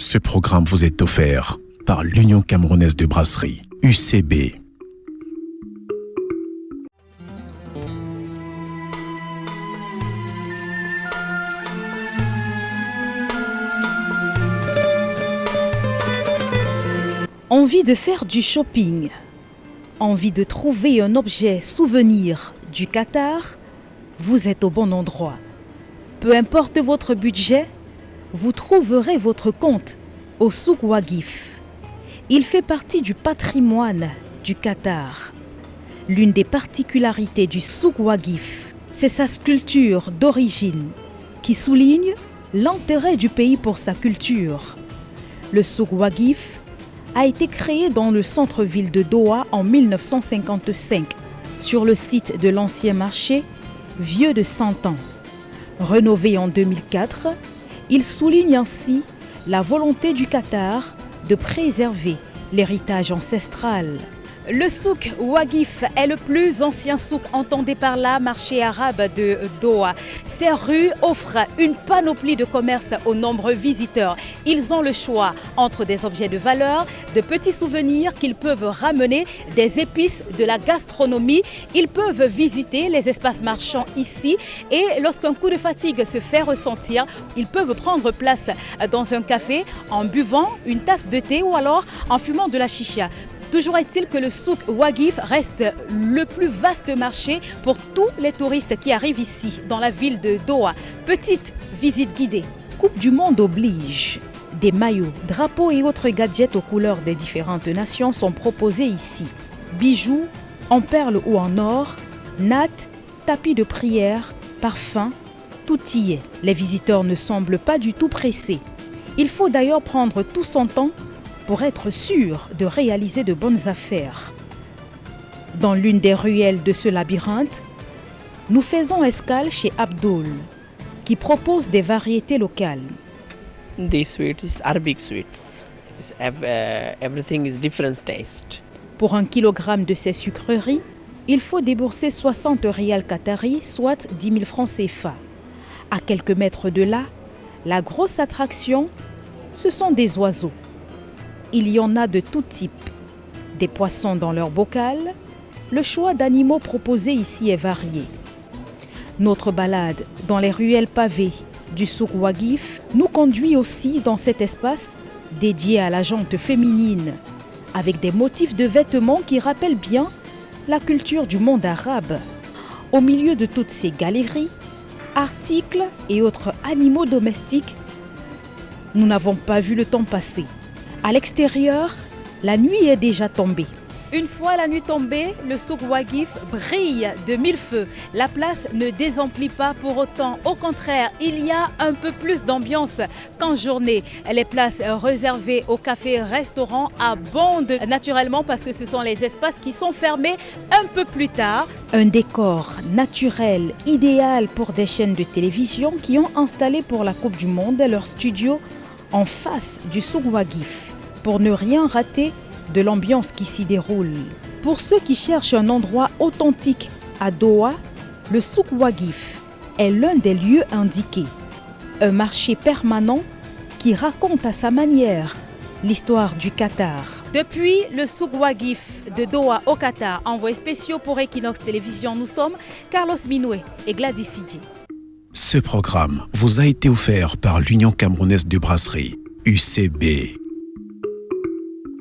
Ce programme vous est offert par l'Union camerounaise de brasserie, UCB. Envie de faire du shopping, envie de trouver un objet souvenir du Qatar, vous êtes au bon endroit. Peu importe votre budget, vous trouverez votre compte au Souk Waqif. Il fait partie du patrimoine du Qatar. L'une des particularités du Souk Waqif, c'est sa sculpture d'origine qui souligne l'intérêt du pays pour sa culture. Le Souk Waqif a été créé dans le centre-ville de Doha en 1955, sur le site de l'ancien marché, vieux de 100 ans. Rénové en 2004, il souligne ainsi la volonté du Qatar de préserver l'héritage ancestral. Le souk Waqif est le plus ancien souk, entendez par là marché arabe de Doha. Ces rues offrent une panoplie de commerces aux nombreux visiteurs. Ils ont le choix entre des objets de valeur, de petits souvenirs qu'ils peuvent ramener, des épices, de la gastronomie. Ils peuvent visiter les espaces marchands ici et lorsqu'un coup de fatigue se fait ressentir, ils peuvent prendre place dans un café en buvant une tasse de thé ou alors en fumant de la chicha. Toujours est-il que le souk Waqif reste le plus vaste marché pour tous les touristes qui arrivent ici, dans la ville de Doha. Petite visite guidée. Coupe du monde oblige. Des maillots, drapeaux et autres gadgets aux couleurs des différentes nations sont proposés ici. Bijoux, en perles ou en or, nattes, tapis de prière, parfums, tout y est. Les visiteurs ne semblent pas du tout pressés. Il faut d'ailleurs prendre tout son temps pour être sûr de réaliser de bonnes affaires. Dans l'une des ruelles de ce labyrinthe, nous faisons escale chez Abdul, qui propose des variétés locales. These sweets, Arabic sweets, everything is different taste. Pour 1 kilogramme de ces sucreries, il faut débourser 60 rials qataris, soit 10 000 francs CFA. À quelques mètres de là, la grosse attraction, ce sont des oiseaux. Il y en a de tout type. Des poissons dans leur bocal, le choix d'animaux proposés ici est varié. Notre balade dans les ruelles pavées du Souk Waqif nous conduit aussi dans cet espace dédié à la gente féminine, avec des motifs de vêtements qui rappellent bien la culture du monde arabe. Au milieu de toutes ces galeries, articles et autres animaux domestiques, nous n'avons pas vu le temps passer. À l'extérieur, la nuit est déjà tombée. Une fois la nuit tombée, le Souk Waqif brille de 1000 feux. La place ne désemplit pas pour autant. Au contraire, il y a un peu plus d'ambiance qu'en journée. Les places réservées aux cafés-restaurants abondent naturellement parce que ce sont les espaces qui sont fermés un peu plus tard. Un décor naturel, idéal pour des chaînes de télévision qui ont installé pour la Coupe du Monde leur studio en face du Souk Waqif, pour ne rien rater de l'ambiance qui s'y déroule. Pour ceux qui cherchent un endroit authentique à Doha, le Souk Waqif est l'un des lieux indiqués. Un marché permanent qui raconte à sa manière l'histoire du Qatar. Depuis le Souk Waqif de Doha au Qatar, envoyés spéciaux pour Equinox Télévision, nous sommes Carlos Minoué et Gladys Sidji. Ce programme vous a été offert par l'Union camerounaise de brasserie, UCB.